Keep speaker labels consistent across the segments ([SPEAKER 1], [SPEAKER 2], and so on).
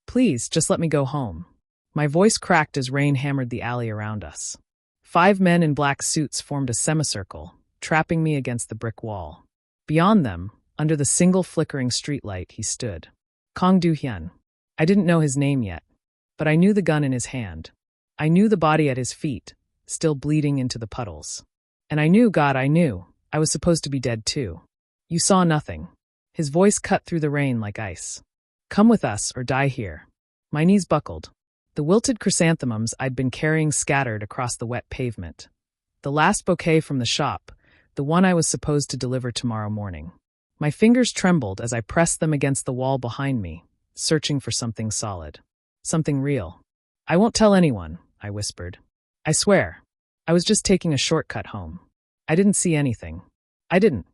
[SPEAKER 1] Please, just let me go home. My voice cracked as rain hammered the alley around us. 5 men in black suits formed a semicircle, trapping me against the brick wall. Beyond them, under the single flickering streetlight, he stood. Kong Do-hyun. I didn't know his name yet, but I knew the gun in his hand. I knew the body at his feet, still bleeding into the puddles. And I knew, God, I knew, I was supposed to be dead too. You saw nothing. His voice cut through the rain like ice. Come with us or die here. My knees buckled. The wilted chrysanthemums I'd been carrying scattered across the wet pavement. The last bouquet from the shop, the one I was supposed to deliver tomorrow morning. My fingers trembled as I pressed them against the wall behind me, searching for something solid. Something real. I won't tell anyone, I whispered. I swear. I was just taking a shortcut home. I didn't see anything. I didn't.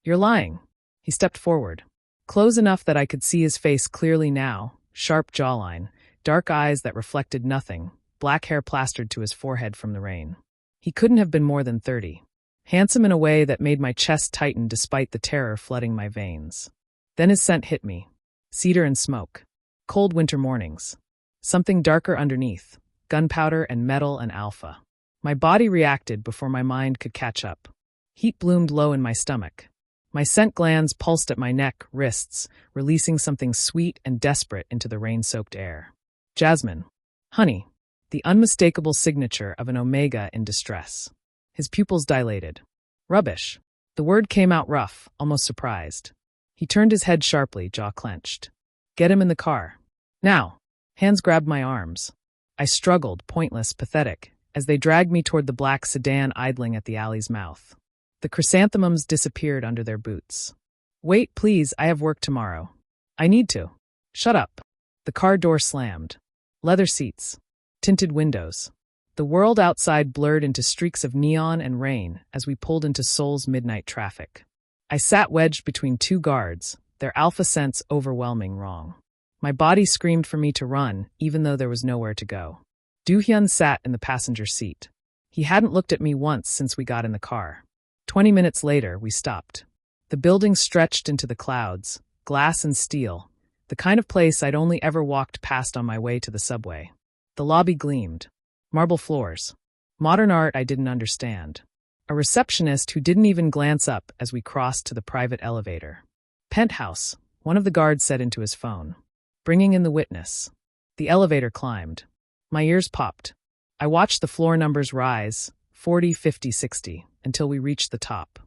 [SPEAKER 1] You're lying. He stepped forward. Close enough that I could see his face clearly now, sharp jawline, dark eyes that reflected nothing, black hair plastered to his forehead from the rain. He couldn't have been more than 30. Handsome in a way that made my chest tighten despite the terror flooding my veins. Then his scent hit me. Cedar and smoke. Cold winter mornings. Something darker underneath. Gunpowder and metal and alpha. My body reacted before my mind could catch up. Heat bloomed low in my stomach. My scent glands pulsed at my neck, wrists, releasing something sweet and desperate into the rain-soaked air. Jasmine. Honey. The unmistakable signature of an omega in distress. His pupils dilated. Rubbish. The word came out rough, almost surprised. He turned his head sharply, jaw clenched. Get him in the car. Now. Hands grabbed my arms. I struggled, pointless, pathetic, as they dragged me toward the black sedan idling at the alley's mouth. The chrysanthemums disappeared under their boots. Wait, please, I have work tomorrow. I need to. Shut up. The car door slammed. Leather seats. Tinted windows. The world outside blurred into streaks of neon and rain as we pulled into Seoul's midnight traffic. I sat wedged between 2 guards, their alpha sense overwhelming wrong. My body screamed for me to run, even though there was nowhere to go. Do-hyun sat in the passenger seat. He hadn't looked at me once since we got in the car. 20 minutes later, we stopped. The building stretched into the clouds, glass and steel, the kind of place I'd only ever walked past on my way to the subway. The lobby gleamed. Marble floors. Modern art I didn't understand. A receptionist who didn't even glance up as we crossed to the private elevator. Penthouse, one of the guards said into his phone. Bringing in the witness. The elevator climbed. My ears popped. I watched the floor numbers rise, 40, 50, 60, until we reached the top.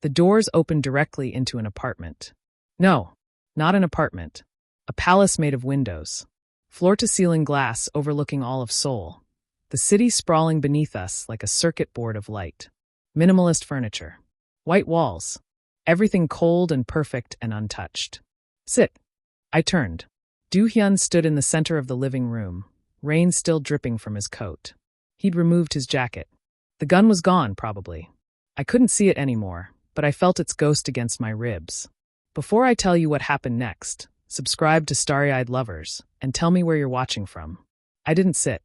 [SPEAKER 1] The doors opened directly into an apartment. No, not an apartment. A palace made of windows. Floor-to-ceiling glass overlooking all of Seoul. The city sprawling beneath us like a circuit board of light. Minimalist furniture. White walls. Everything cold and perfect and untouched. Sit. I turned. Do-hyun stood in the center of the living room, rain still dripping from his coat. He'd removed his jacket. The gun was gone, probably. I couldn't see it anymore, but I felt its ghost against my ribs. Before I tell you what happened next, subscribe to Starry-Eyed Lovers, and tell me where you're watching from. I didn't sit.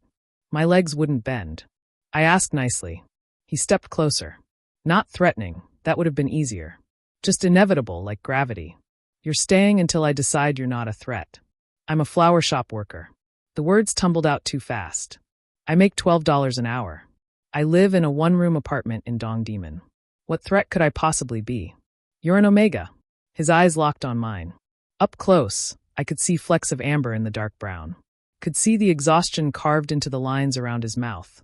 [SPEAKER 1] My legs wouldn't bend. I asked nicely. He stepped closer. Not threatening, that would have been easier. Just inevitable, like gravity. You're staying until I decide you're not a threat. I'm a flower shop worker. The words tumbled out too fast. I make $12 an hour. I live in a 1-room apartment in Dongdaemun. What threat could I possibly be? You're an omega. His eyes locked on mine. Up close, I could see flecks of amber in the dark brown. Could see the exhaustion carved into the lines around his mouth.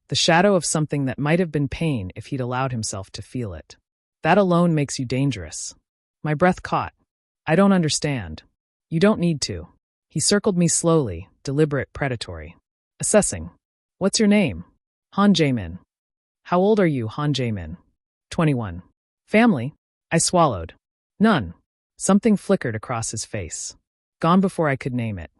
[SPEAKER 1] The shadow of something that might have been pain if he'd allowed himself to feel it. That alone makes you dangerous. My breath caught. I don't understand. You don't need to. He circled me slowly, deliberate, predatory. Assessing. What's your name? Han Jae-min. How old are you, Han Jae-min? 21. Family? I swallowed. None. Something flickered across his face. Gone before I could name it.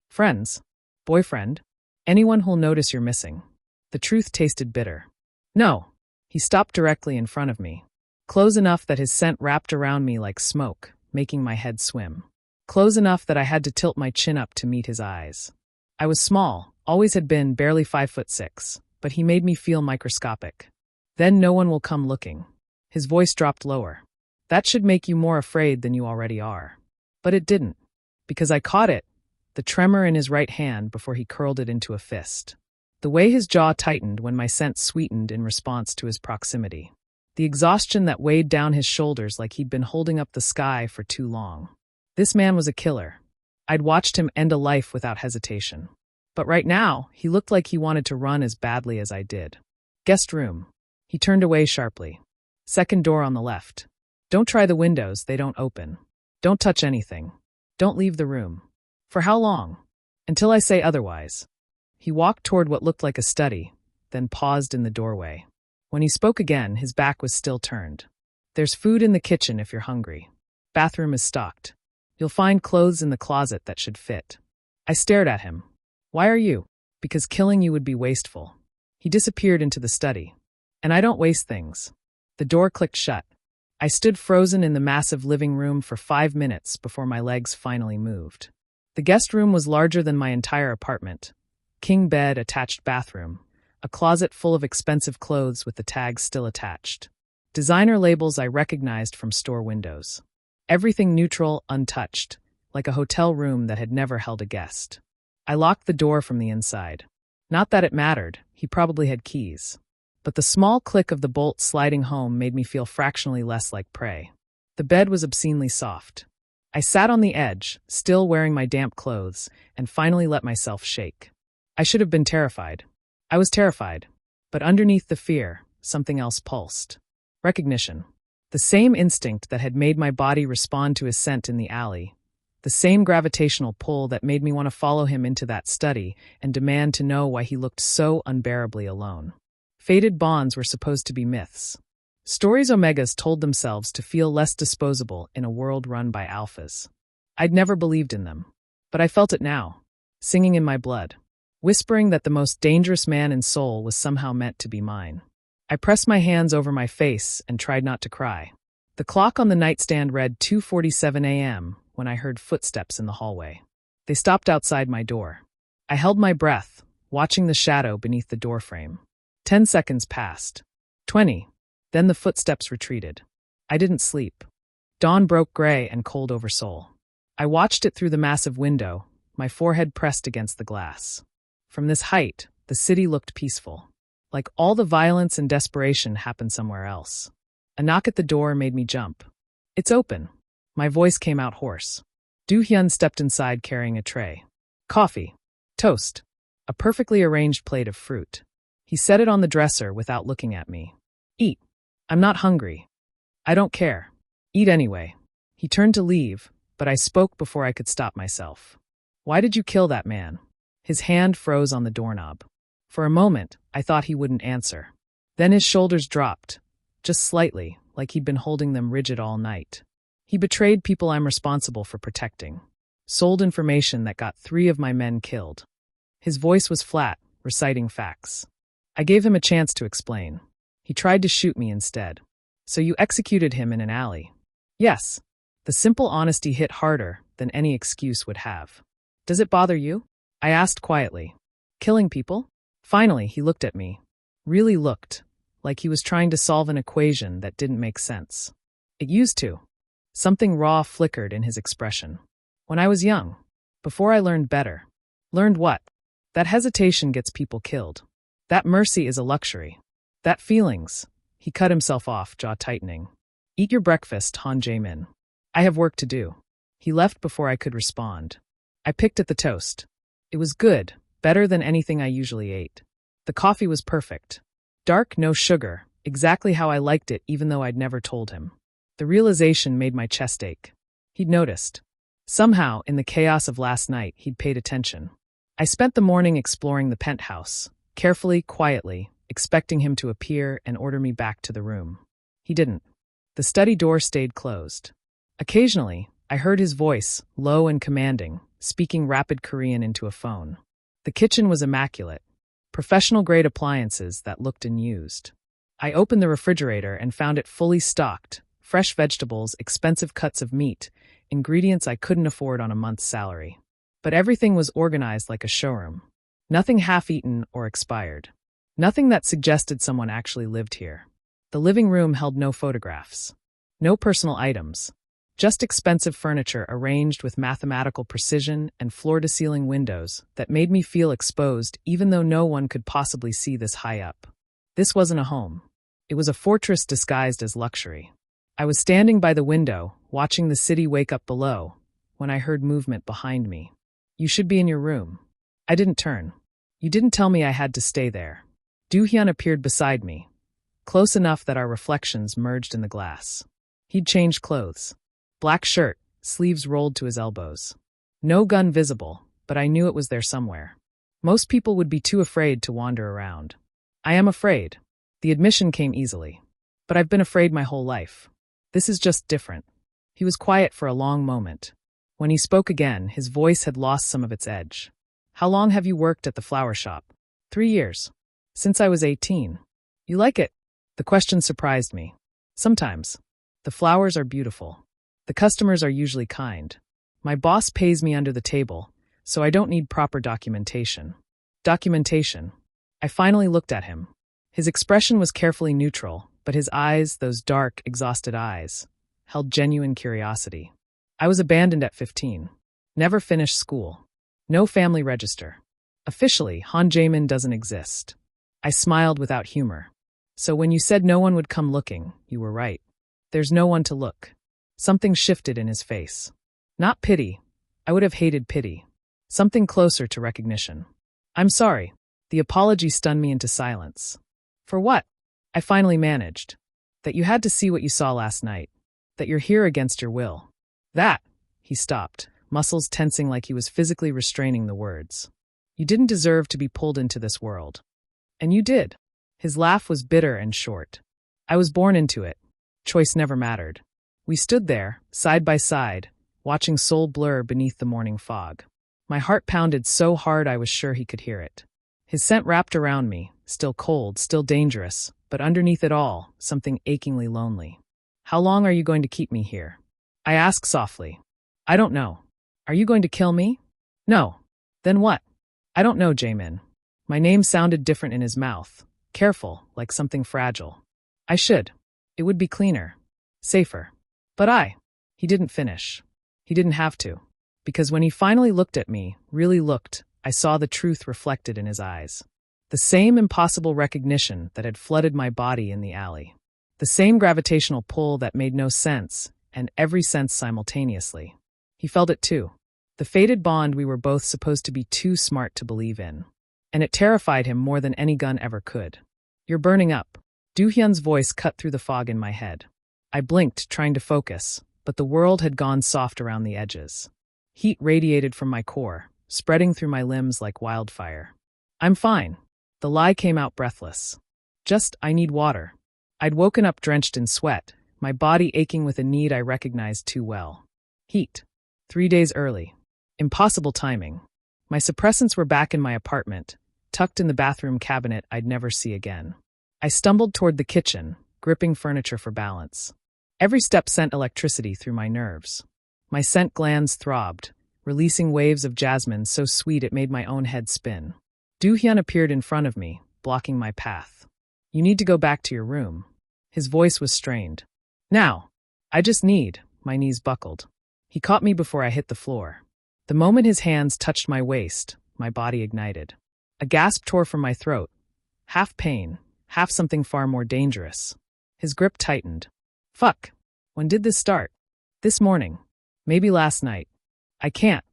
[SPEAKER 1] Friends? Boyfriend? Anyone who'll notice you're missing. The truth tasted bitter. No. He stopped directly in front of me. Close enough that his scent wrapped around me like smoke, making my head swim. Close enough that I had to tilt my chin up to meet his eyes. I was small, always had been, barely 5'6", but he made me feel microscopic. Then no one will come looking. His voice dropped lower. That should make you more afraid than you already are. But it didn't. Because I caught it. the tremor in his right hand before he curled it into a fist. The way his jaw tightened when my scent sweetened in response to his proximity. The exhaustion that weighed down his shoulders like he'd been holding up the sky for too long. This man was a killer. I'd watched him end a life without hesitation. But right now, he looked like he wanted to run as badly as I did. Guest room. He turned away sharply. Second door on the left. Don't try the windows, they don't open. Don't touch anything. Don't leave the room. For how long? Until I say otherwise. He walked toward what looked like a study, then paused in the doorway. When he spoke again, his back was still turned. There's food in the kitchen if you're hungry. Bathroom is stocked. You'll find clothes in the closet that should fit. I stared at him. Why are you? Because killing you would be wasteful. He disappeared into the study. And I don't waste things. The door clicked shut. I stood frozen in the massive living room for 5 minutes before my legs finally moved. The guest room was larger than my entire apartment. King bed, attached bathroom. A closet full of expensive clothes with the tags still attached. Designer labels I recognized from store windows. Everything neutral, untouched, like a hotel room that had never held a guest. I locked the door from the inside. Not that it mattered, he probably had keys. But the small click of the bolt sliding home made me feel fractionally less like prey. The bed was obscenely soft. I sat on the edge, still wearing my damp clothes, and finally let myself shake. I should have been terrified. I was terrified. But underneath the fear, something else pulsed. Recognition. The same instinct that had made my body respond to his scent in the alley. The same gravitational pull that made me want to follow him into that study and demand to know why he looked so unbearably alone. Fated bonds were supposed to be myths. Stories omegas told themselves to feel less disposable in a world run by alphas. I'd never believed in them. But I felt it now, singing in my blood, whispering that the most dangerous man in Seoul was somehow meant to be mine. I pressed my hands over my face and tried not to cry. The clock on the nightstand read 2:47 a.m. when I heard footsteps in the hallway. They stopped outside my door. I held my breath, watching the shadow beneath the doorframe. 10 seconds passed. 20. Then the footsteps retreated. I didn't sleep. Dawn broke gray and cold over Seoul. I watched it through the massive window, my forehead pressed against the glass. From this height, the city looked peaceful. Like all the violence and desperation happened somewhere else. A knock at the door made me jump. It's open. My voice came out hoarse. Do-hyun stepped inside carrying a tray. Coffee. Toast. A perfectly arranged plate of fruit. He set it on the dresser without looking at me. Eat. I'm not hungry. I don't care. Eat anyway. He turned to leave, but I spoke before I could stop myself. Why did you kill that man? His hand froze on the doorknob. For a moment, I thought he wouldn't answer. Then his shoulders dropped, just slightly, like he'd been holding them rigid all night. He betrayed people I'm responsible for protecting. Sold information that got 3 of my men killed. His voice was flat, reciting facts. I gave him a chance to explain. He tried to shoot me instead. So you executed him in an alley. Yes. The simple honesty hit harder than any excuse would have. Does it bother you? I asked quietly. Killing people? Finally, he looked at me. Really looked, like he was trying to solve an equation that didn't make sense. It used to. Something raw flickered in his expression. When I was young. Before I learned better. Learned what? That hesitation gets people killed. That mercy is a luxury. That feelings. He cut himself off, jaw tightening. Eat your breakfast, Han Jae-min. I have work to do. He left before I could respond. I picked at the toast. It was good, better than anything I usually ate. The coffee was perfect. Dark, no sugar, exactly how I liked it even though I'd never told him. The realization made my chest ache. He'd noticed. Somehow, in the chaos of last night, he'd paid attention. I spent the morning exploring the penthouse, carefully, quietly, expecting him to appear and order me back to the room. He didn't. The study door stayed closed. Occasionally, I heard his voice, low and commanding, speaking rapid Korean into a phone. The kitchen was immaculate. Professional-grade appliances that looked unused. I opened the refrigerator and found it fully stocked, fresh vegetables, expensive cuts of meat, ingredients I couldn't afford on a month's salary. But everything was organized like a showroom. Nothing half-eaten or expired. Nothing that suggested someone actually lived here. The living room held no photographs. No personal items. Just expensive furniture arranged with mathematical precision and floor-to-ceiling windows that made me feel exposed even though no one could possibly see this high up. This wasn't a home. It was a fortress disguised as luxury. I was standing by the window, watching the city wake up below, when I heard movement behind me. "You should be in your room." I didn't turn. "You didn't tell me I had to stay there." Do-hyun appeared beside me, close enough that our reflections merged in the glass. He'd changed clothes. Black shirt, sleeves rolled to his elbows. No gun visible, but I knew it was there somewhere. Most people would be too afraid to wander around. I am afraid. The admission came easily. But I've been afraid my whole life. This is just different. He was quiet for a long moment. When he spoke again, his voice had lost some of its edge. "How long have you worked at the flower shop?" 3 years. "Since I was 18. You like it?" The question surprised me. "Sometimes. The flowers are beautiful. The customers are usually kind. My boss pays me under the table, so I don't need proper documentation." Documentation. I finally looked at him. His expression was carefully neutral, but his eyes, those dark, exhausted eyes, held genuine curiosity. I was abandoned at 15. Never finished school. No family register. Officially, Han Jaemin doesn't exist. I smiled without humor. "So when you said no one would come looking, you were right. There's no one to look." Something shifted in his face. Not pity. I would have hated pity. Something closer to recognition. "I'm sorry." The apology stunned me into silence. "For what?" I finally managed. "That you had to see what you saw last night. That you're here against your will." "That." He stopped, muscles tensing like he was physically restraining the words. "You didn't deserve to be pulled into this world. And you did." His laugh was bitter and short. "I was born into it. Choice never mattered." We stood there, side by side, watching Seoul blur beneath the morning fog. My heart pounded so hard I was sure he could hear it. His scent wrapped around me, still cold, still dangerous, but underneath it all, something achingly lonely. "How long are you going to keep me here?" I asked softly. "I don't know." "Are you going to kill me?" "No." "Then what?" "I don't know, Jaemin." My name sounded different in his mouth, careful, like something fragile. "I should. It would be cleaner. Safer." "But He didn't finish. He didn't have to. Because when he finally looked at me, really looked, I saw the truth reflected in his eyes. The same impossible recognition that had flooded my body in the alley. The same gravitational pull that made no sense, and every sense simultaneously. He felt it too. The fated bond we were both supposed to be too smart to believe in. And it terrified him more than any gun ever could. "You're burning up." Do-hyun's voice cut through the fog in my head. I blinked, trying to focus, but the world had gone soft around the edges. Heat radiated from my core, spreading through my limbs like wildfire. "I'm fine." The lie came out breathless. I need water." I'd woken up drenched in sweat, my body aching with a need I recognized too well. Heat. 3 days early. Impossible timing. My suppressants were back in my apartment, tucked in the bathroom cabinet I'd never see again. I stumbled toward the kitchen, gripping furniture for balance. Every step sent electricity through my nerves. My scent glands throbbed, releasing waves of jasmine so sweet it made my own head spin. Do-hyun appeared in front of me, blocking my path. "You need to go back to your room." His voice was strained. "Now." "I just need." My knees buckled. He caught me before I hit the floor. The moment his hands touched my waist, my body ignited. A gasp tore from my throat. Half pain, half something far more dangerous. His grip tightened. "Fuck. When did this start?" "This morning. Maybe last night." "I can't."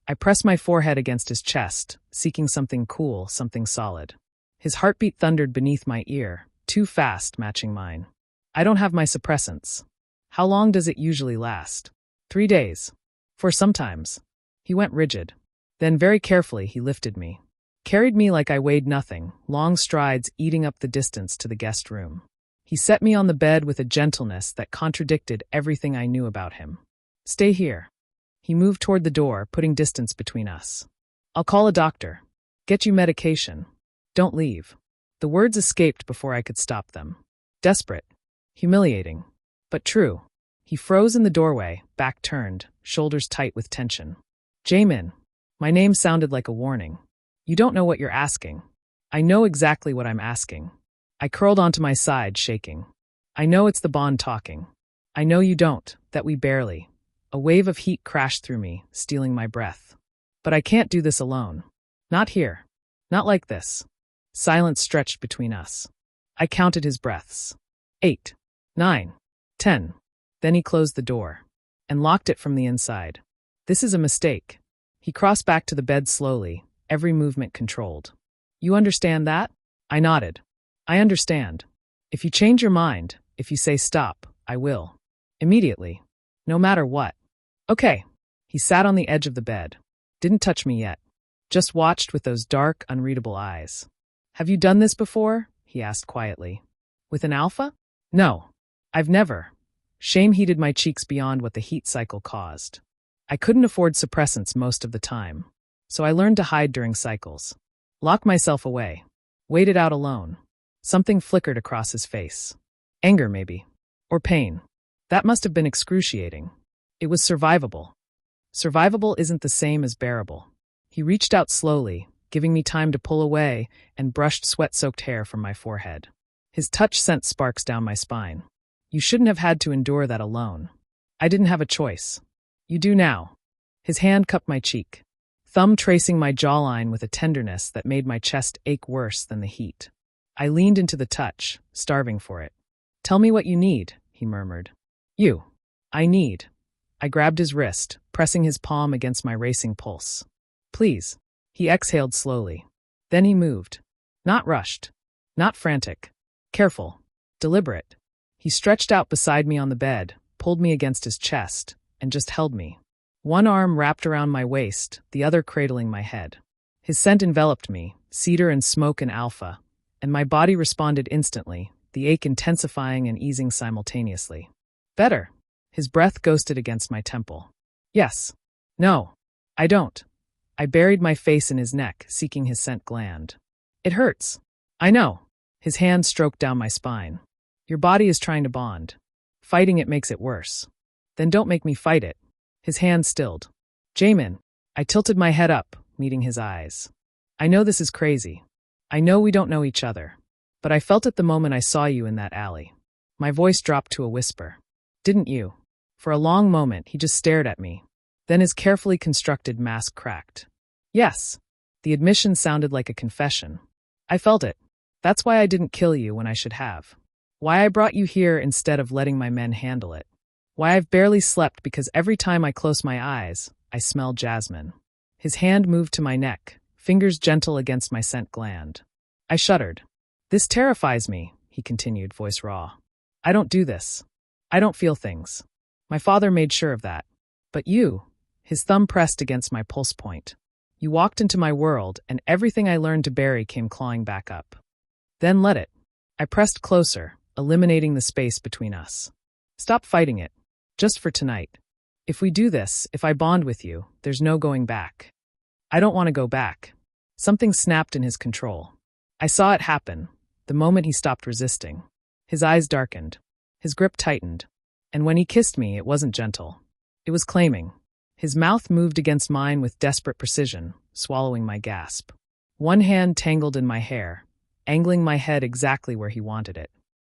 [SPEAKER 1] I pressed my forehead against his chest, seeking something cool, something solid. His heartbeat thundered beneath my ear, too fast, matching mine. "I don't have my suppressants." "How long does it usually last?" 3 days. "For sometimes." He went rigid. Then very carefully he lifted me. Carried me like I weighed nothing, long strides eating up the distance to the guest room. He set me on the bed with a gentleness that contradicted everything I knew about him. "Stay here." He moved toward the door, putting distance between us. "I'll call a doctor. Get you medication. Don't leave." The words escaped before I could stop them. Desperate. Humiliating. But true. He froze in the doorway, back turned, shoulders tight with tension. "Jaemin." My name sounded like a warning. "You don't know what you're asking." "I know exactly what I'm asking." I curled onto my side, shaking. "I know it's the bond talking. I know you don't, that we barely. A wave of heat crashed through me, stealing my breath. But I can't do this alone. Not here. Not like this. Silence stretched between us. I counted his breaths. 8, 9, 10. Then he closed the door and locked it from the inside. This is a mistake. He crossed back to the bed slowly, every movement controlled. You understand that? I nodded. I understand. If you change your mind, if you say stop, I will. Immediately. No matter what. Okay. He sat on the edge of the bed. Didn't touch me yet. Just watched with those dark, unreadable eyes. Have you done this before? He asked quietly. With an alpha? No. I've never. Shame heated my cheeks beyond what the heat cycle caused. I couldn't afford suppressants most of the time, so I learned to hide during cycles. Lock myself away. Waited out alone. Something flickered across his face. Anger, maybe. Or pain. That must have been excruciating. It was survivable. Survivable isn't the same as bearable. He reached out slowly, giving me time to pull away, and brushed sweat-soaked hair from my forehead. His touch sent sparks down my spine. You shouldn't have had to endure that alone. I didn't have a choice. You do now. His hand cupped my cheek, thumb tracing my jawline with a tenderness that made my chest ache worse than the heat. I leaned into the touch, starving for it. Tell me what you need, he murmured. You. I need. I grabbed his wrist, pressing his palm against my racing pulse. Please. He exhaled slowly. Then he moved. Not rushed. Not frantic. Careful. Deliberate. He stretched out beside me on the bed, pulled me against his chest, and just held me. One arm wrapped around my waist, the other cradling my head. His scent enveloped me, cedar and smoke and alpha, and my body responded instantly, the ache intensifying and easing simultaneously. Better. His breath ghosted against my temple. Yes. No. I don't. I buried my face in his neck, seeking his scent gland. It hurts. I know. His hand stroked down my spine. Your body is trying to bond. Fighting it makes it worse. Then don't make me fight it. His hand stilled. Jamin. I tilted my head up, meeting his eyes. I know this is crazy. I know we don't know each other. But I felt it the moment I saw you in that alley. My voice dropped to a whisper. Didn't you? For a long moment, he just stared at me. Then his carefully constructed mask cracked. Yes. The admission sounded like a confession. I felt it. That's why I didn't kill you when I should have. Why I brought you here instead of letting my men handle it. Why I've barely slept because every time I close my eyes, I smell jasmine. His hand moved to my neck, fingers gentle against my scent gland. I shuddered. This terrifies me, he continued, voice raw. I don't do this. I don't feel things. My father made sure of that. But you, his thumb pressed against my pulse point. You walked into my world, and everything I learned to bury came clawing back up. Then let it. I pressed closer, eliminating the space between us. Stop fighting it. Just for tonight. If we do this, if I bond with you, there's no going back. I don't want to go back. Something snapped in his control. I saw it happen, the moment he stopped resisting. His eyes darkened. His grip tightened. And when he kissed me, it wasn't gentle. It was claiming. His mouth moved against mine with desperate precision, swallowing my gasp. One hand tangled in my hair, angling my head exactly where he wanted it.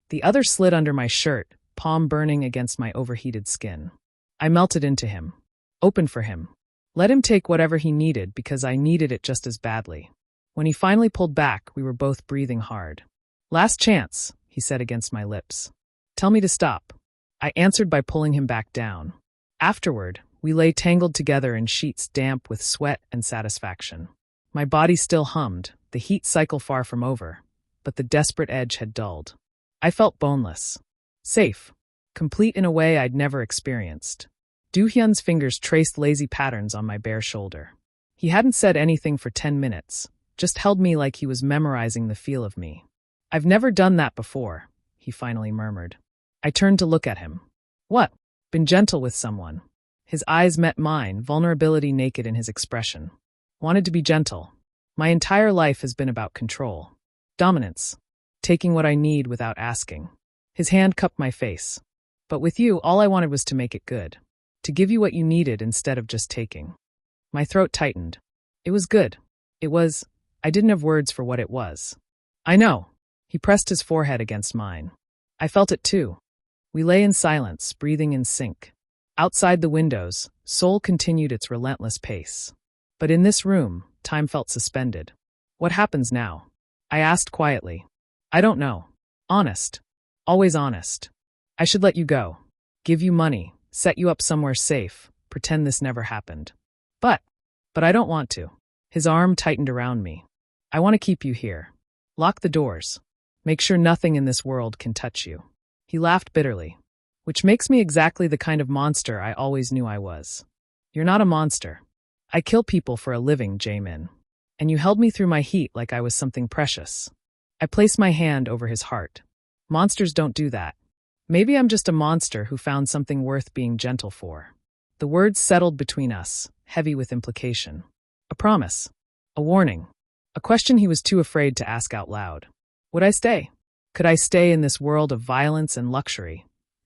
[SPEAKER 1] The other slid under my shirt, palm burning against my overheated skin. I melted into him. Open for him. Let him take whatever he needed because I needed it just as badly. When he finally pulled back, we were both breathing hard. Last chance, he said against my lips. Tell me to stop. I answered by pulling him back down. Afterward, we lay tangled together in sheets damp with sweat and satisfaction. My body still hummed, the heat cycle far from over, but the desperate edge had dulled. I felt boneless. Safe. Complete in a way I'd never experienced. Do-hyun's fingers traced lazy patterns on my bare shoulder. He hadn't said anything for 10 minutes, just held me like he was memorizing the feel of me. I've never done that before, he finally murmured. I turned to look at him. What? Been gentle with someone. His eyes met mine, vulnerability naked in his expression. Wanted to be gentle. My entire life has been about control. Dominance. Taking what I need without asking. His hand cupped my face. But with you, all I wanted was to make it good. To give you what you needed instead of just taking. My throat tightened. It was good. I didn't have words for what it was. I know. He pressed his forehead against mine. I felt it too. We lay in silence, breathing in sync. Outside the windows, Seoul continued its relentless pace. But in this room, time felt suspended. What happens now? I asked quietly. I don't know. Honest. Always honest. I should let you go. Give you money, set you up somewhere safe, pretend this never happened. But I don't want to. His arm tightened around me. I want to keep you here. Lock the doors. Make sure nothing in this world can touch you. He laughed bitterly. Which makes me exactly the kind of monster I always knew I was. You're not a monster. I kill people for a living, Jaemin. And you held me through my heat like I was something precious. I placed my hand over his heart. Monsters don't do that. Maybe I'm just a monster who found something worth being gentle for. The words settled between us, heavy with implication. A promise. A warning. A question he was too afraid to ask out loud. Would I stay? Could I stay in this world of violence and luxury,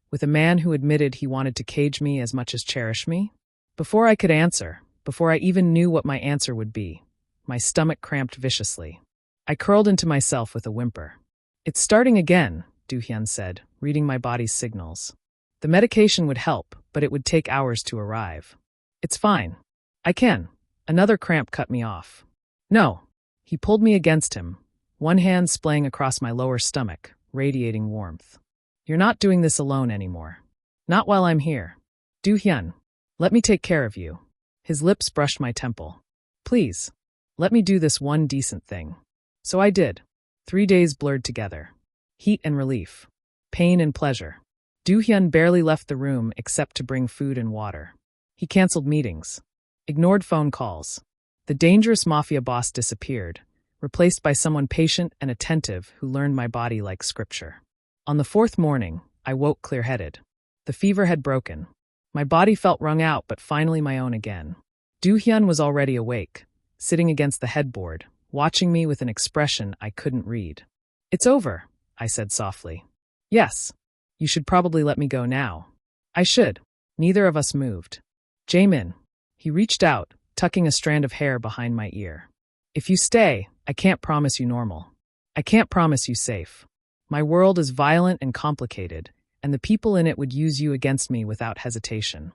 [SPEAKER 1] with a man who admitted he wanted to cage me as much as cherish me? Before I could answer, before I even knew what my answer would be, my stomach cramped viciously. I curled into myself with a whimper. It's starting again, Do-hyun said, reading my body's signals. The medication would help, but it would take hours to arrive. It's fine. I can. Another cramp cut me off. No. He pulled me against him, one hand splaying across my lower stomach, radiating warmth. You're not doing this alone anymore. Not while I'm here. Do-hyun, let me take care of you. His lips brushed my temple. Please, let me do this one decent thing. So I did. 3 days blurred together. Heat and relief. Pain and pleasure. Do-hyun barely left the room except to bring food and water. He canceled meetings. Ignored phone calls. The dangerous Mafia boss disappeared, replaced by someone patient and attentive who learned my body like scripture. On the 4th morning, I woke clear-headed. The fever had broken. My body felt wrung out, but finally my own again. Do-hyun was already awake, sitting against the headboard, watching me with an expression I couldn't read. It's over, I said softly. Yes. You should probably let me go now. I should. Neither of us moved. Jaemin. He reached out, tucking a strand of hair behind my ear. If you stay, I can't promise you normal. I can't promise you safe. My world is violent and complicated, and the people in it would use you against me without hesitation.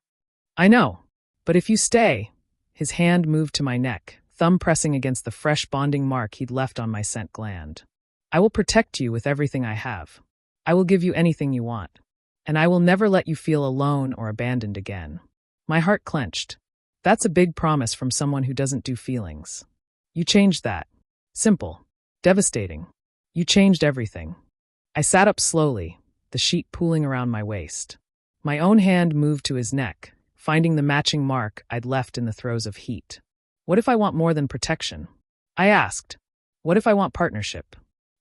[SPEAKER 1] I know. But if you stay, his hand moved to my neck, thumb pressing against the fresh bonding mark he'd left on my scent gland. I will protect you with everything I have. I will give you anything you want. And I will never let you feel alone or abandoned again. My heart clenched. That's a big promise from someone who doesn't do feelings. You changed that. Simple. Devastating. You changed everything. I sat up slowly, the sheet pooling around my waist. My own hand moved to his neck, finding the matching mark I'd left in the throes of heat. What if I want more than protection? I asked. What if I want partnership?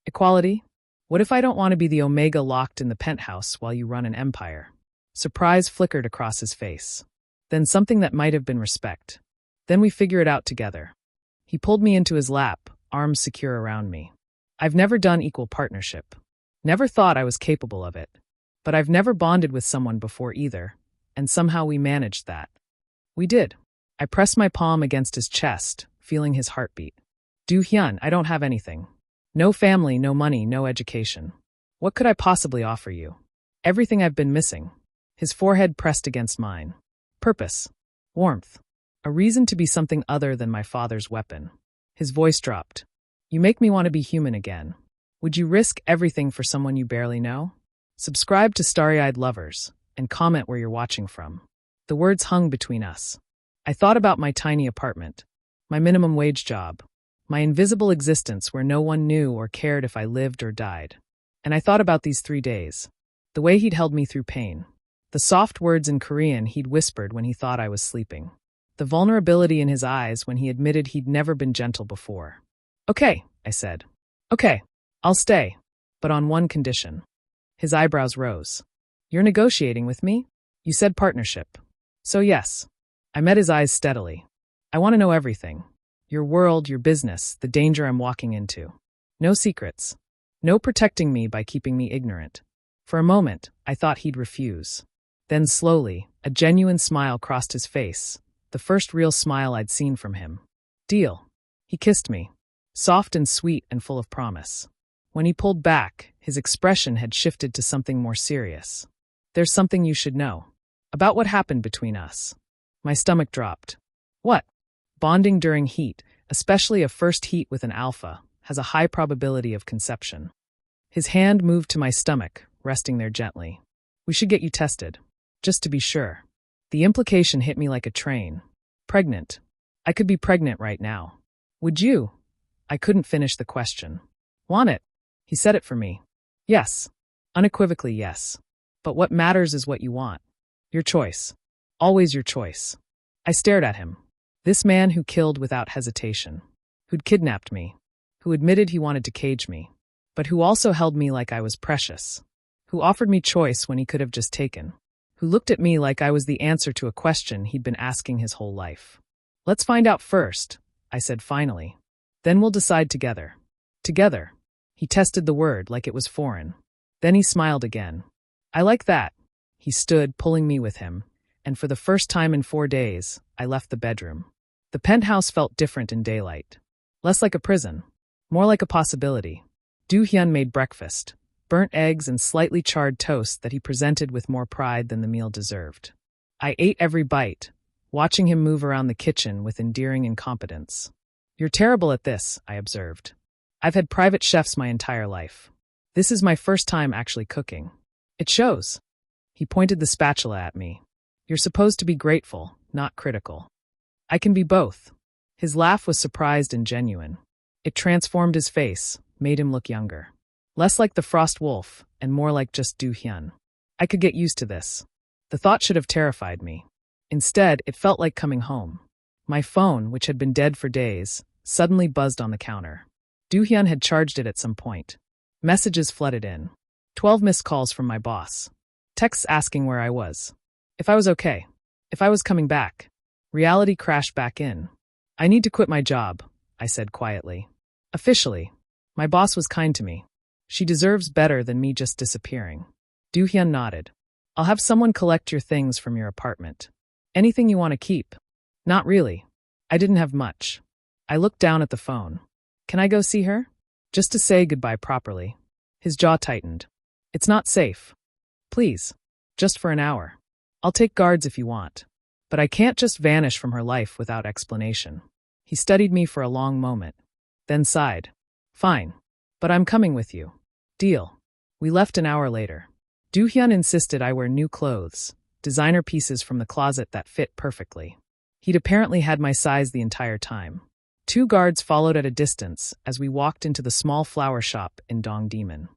[SPEAKER 1] Equality? What if I don't want to be the Omega locked in the penthouse while you run an empire? Surprise flickered across his face. Then something that might have been respect. Then we figure it out together. He pulled me into his lap, arms secure around me. I've never done equal partnership. Never thought I was capable of it. But I've never bonded with someone before either, and somehow we managed that. We did. I pressed my palm against his chest, feeling his heartbeat. Do-hyun, I don't have anything. No family, no money, no education. What could I possibly offer you? Everything I've been missing. His forehead pressed against mine. Purpose. Warmth. A reason to be something other than my father's weapon. His voice dropped. You make me want to be human again. Would you risk everything for someone you barely know? Subscribe to Starry-Eyed Lovers, and comment where you're watching from. The words hung between us. I thought about my tiny apartment, my minimum wage job, my invisible existence where no one knew or cared if I lived or died. And I thought about these 3 days. The way he'd held me through pain. The soft words in Korean he'd whispered when he thought I was sleeping. The vulnerability in his eyes when he admitted he'd never been gentle before. Okay, I said. Okay, I'll stay, but on one condition. His eyebrows rose. You're negotiating with me? You said partnership. So yes. I met his eyes steadily. I want to know everything. Your world, your business, the danger I'm walking into. No secrets. No protecting me by keeping me ignorant. For a moment, I thought he'd refuse. Then slowly, a genuine smile crossed his face, the first real smile I'd seen from him. Deal. He kissed me, soft and sweet and full of promise. When he pulled back, his expression had shifted to something more serious. There's something you should know. About what happened between us. My stomach dropped. What? Bonding during heat, especially a first heat with an alpha, has a high probability of conception. His hand moved to my stomach, resting there gently. We should get you tested. Just to be sure. The implication hit me like a train. Pregnant. I could be pregnant right now. Would you? I couldn't finish the question. Want it? He said it for me. Yes. Unequivocally yes. But what matters is what you want. Your choice. Always your choice. I stared at him. This man who killed without hesitation. Who'd kidnapped me. Who admitted he wanted to cage me. But who also held me like I was precious. Who offered me choice when he could have just taken. Who looked at me like I was the answer to a question he'd been asking his whole life. Let's find out first, I said finally. Then we'll decide together. Together. He tested the word like it was foreign. Then he smiled again. I like that. He stood, pulling me with him, and for the first time in 4 days, I left the bedroom. The penthouse felt different in daylight. Less like a prison. More like a possibility. Do-hyun made breakfast. Burnt eggs and slightly charred toast that he presented with more pride than the meal deserved. I ate every bite, watching him move around the kitchen with endearing incompetence. You're terrible at this, I observed. I've had private chefs my entire life. This is my first time actually cooking. It shows. He pointed the spatula at me. You're supposed to be grateful, not critical. I can be both. His laugh was surprised and genuine. It transformed his face, made him look younger. Less like the frost wolf, and more like just Do-hyun. I could get used to this. The thought should have terrified me. Instead, it felt like coming home. My phone, which had been dead for days, suddenly buzzed on the counter. Do-hyun had charged it at some point. Messages flooded in. 12 missed calls from my boss. Texts asking where I was. If I was okay. If I was coming back. Reality crashed back in. I need to quit my job, I said quietly. Officially. My boss was kind to me. She deserves better than me just disappearing. Do-hyun nodded. I'll have someone collect your things from your apartment. Anything you want to keep. Not really. I didn't have much. I looked down at the phone. Can I go see her? Just to say goodbye properly. His jaw tightened. It's not safe. Please. Just for an hour. I'll take guards if you want. But I can't just vanish from her life without explanation. He studied me for a long moment. Then sighed. Fine. But I'm coming with you. Deal. We left an hour later. Do-hyun insisted I wear new clothes, designer pieces from the closet that fit perfectly. He'd apparently had my size the entire time. 2 guards followed at a distance as we walked into the small flower shop in Dongdaemun.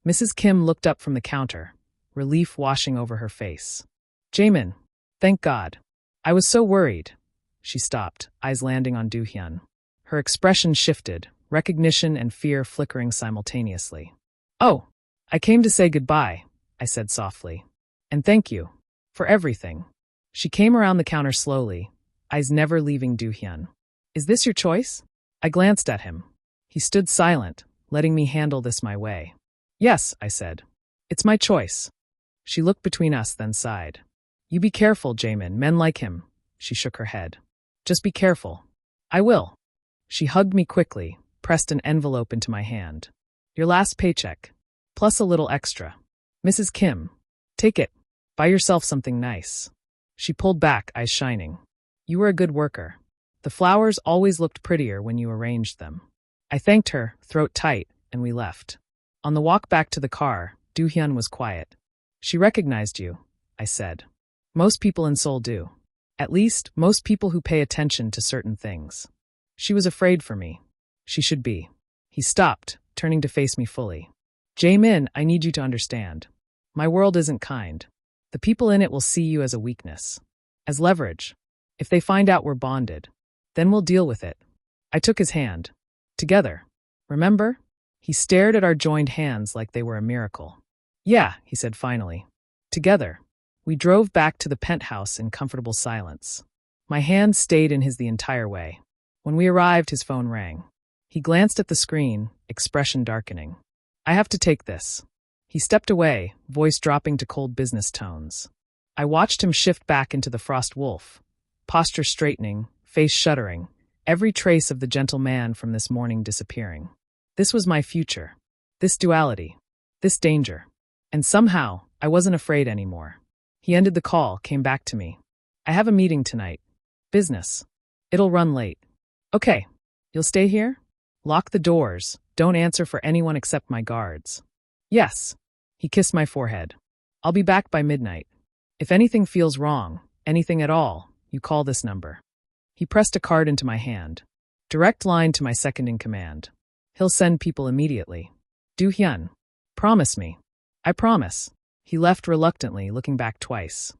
[SPEAKER 1] Mrs. Kim looked up from the counter, relief washing over her face. Jaemin, thank God. I was so worried. She stopped, eyes landing on Do-hyun. Her expression shifted, recognition and fear flickering simultaneously. Oh, I came to say goodbye, I said softly. And thank you. For everything. She came around the counter slowly, eyes never leaving Do-hyun. Is this your choice? I glanced at him. He stood silent, letting me handle this my way. Yes, I said. It's my choice. She looked between us, then sighed. You be careful, Jaemin, men like him. She shook her head. Just be careful. I will. She hugged me quickly, pressed an envelope into my hand. Your last paycheck. Plus a little extra. Mrs. Kim. Take it. Buy yourself something nice. She pulled back, eyes shining. You were a good worker. The flowers always looked prettier when you arranged them. I thanked her, throat tight, and we left. On the walk back to the car, Do-hyun was quiet. She recognized you, I said. Most people in Seoul do. At least, most people who pay attention to certain things. She was afraid for me. She should be. He stopped, turning to face me fully. Jaemin, I need you to understand. My world isn't kind. The people in it will see you as a weakness. As leverage. If they find out we're bonded, then we'll deal with it. I took his hand. Together. Remember? He stared at our joined hands like they were a miracle. Yeah, he said finally. Together. We drove back to the penthouse in comfortable silence. My hand stayed in his the entire way. When we arrived, his phone rang. He glanced at the screen, expression darkening. I have to take this. He stepped away, voice dropping to cold business tones. I watched him shift back into the frost wolf, posture straightening, face shuddering, every trace of the gentle man from this morning disappearing. This was my future. This duality. This danger. And somehow, I wasn't afraid anymore. He ended the call, came back to me. I have a meeting tonight. Business. It'll run late. Okay. You'll stay here? Lock the doors. Don't answer for anyone except my guards. Yes. He kissed my forehead. I'll be back by midnight. If anything feels wrong, anything at all, you call this number. He pressed a card into my hand. Direct line to my second-in-command. He'll send people immediately. Do-hyun. Promise me. I promise. He left reluctantly, looking back twice.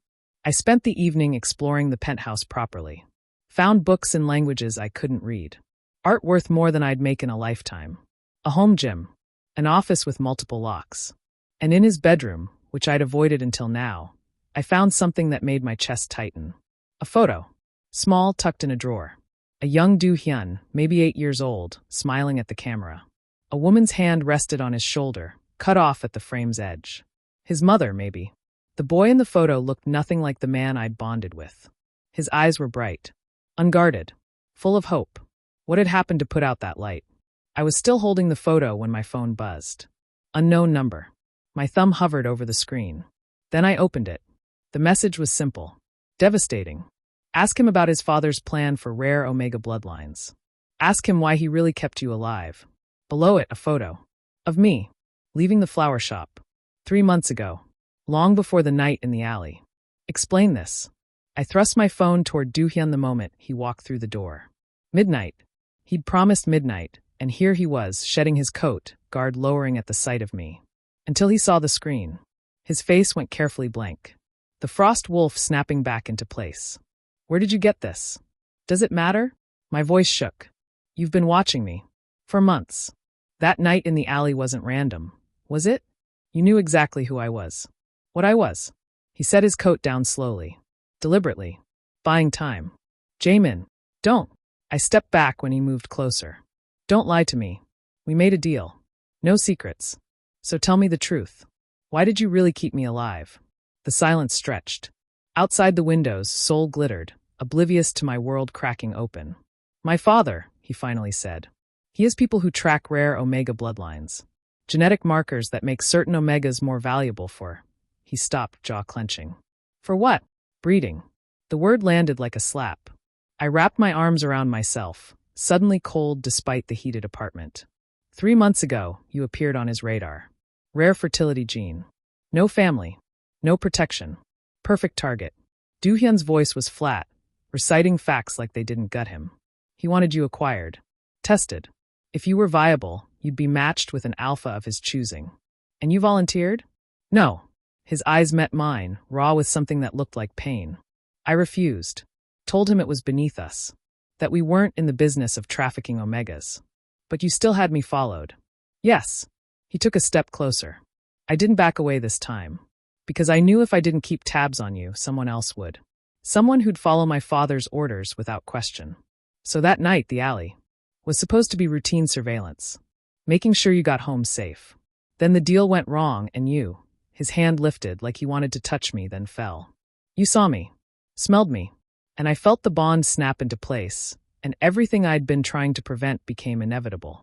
[SPEAKER 1] I spent the evening exploring the penthouse properly. Found books in languages I couldn't read. Art worth more than I'd make in a lifetime. A home gym. An office with multiple locks. And in his bedroom, which I'd avoided until now, I found something that made my chest tighten. A photo. Small, tucked in a drawer. A young Do-hyun, maybe 8 years old, smiling at the camera. A woman's hand rested on his shoulder, cut off at the frame's edge. His mother, maybe. The boy in the photo looked nothing like the man I'd bonded with. His eyes were bright. Unguarded. Full of hope. What had happened to put out that light? I was still holding the photo when my phone buzzed. Unknown number. My thumb hovered over the screen. Then I opened it. The message was simple. Devastating. Ask him about his father's plan for rare omega bloodlines. Ask him why he really kept you alive. Below it, a photo. Of me. Leaving the flower shop. 3 months ago. Long before the night in the alley. Explain this. I thrust my phone toward Do-hyun the moment he walked through the door. Midnight. He'd promised midnight, and here he was, shedding his coat, guard lowering at the sight of me. Until he saw the screen. His face went carefully blank. The frost wolf snapping back into place. Where did you get this? Does it matter? My voice shook. You've been watching me. For months. That night in the alley wasn't random, was it? You knew exactly who I was. What I was. He set his coat down slowly. Deliberately. Buying time. Jaemin, don't. I stepped back when he moved closer. Don't lie to me. We made a deal. No secrets. So tell me the truth. Why did you really keep me alive? The silence stretched. Outside the windows, Seoul glittered, oblivious to my world cracking open. My father, he finally said. He has people who track rare omega bloodlines. Genetic markers that make certain omegas more valuable for... He stopped, jaw clenching. For what? Breeding. The word landed like a slap. I wrapped my arms around myself, suddenly cold despite the heated apartment. 3 months ago, you appeared on his radar. Rare fertility gene. No family. No protection. Perfect target. Do-hyun's voice was flat, reciting facts like they didn't gut him. He wanted you acquired. Tested. If you were viable, you'd be matched with an alpha of his choosing. And you volunteered? No. His eyes met mine, raw with something that looked like pain. I refused. Told him it was beneath us. That we weren't in the business of trafficking omegas. But you still had me followed. Yes. He took a step closer. I didn't back away this time. Because I knew if I didn't keep tabs on you, someone else would. Someone who'd follow my father's orders without question. So that night, the alley was supposed to be routine surveillance. Making sure you got home safe. Then the deal went wrong and you... His hand lifted like he wanted to touch me, then fell. You saw me. Smelled me. And I felt the bond snap into place, and everything I'd been trying to prevent became inevitable.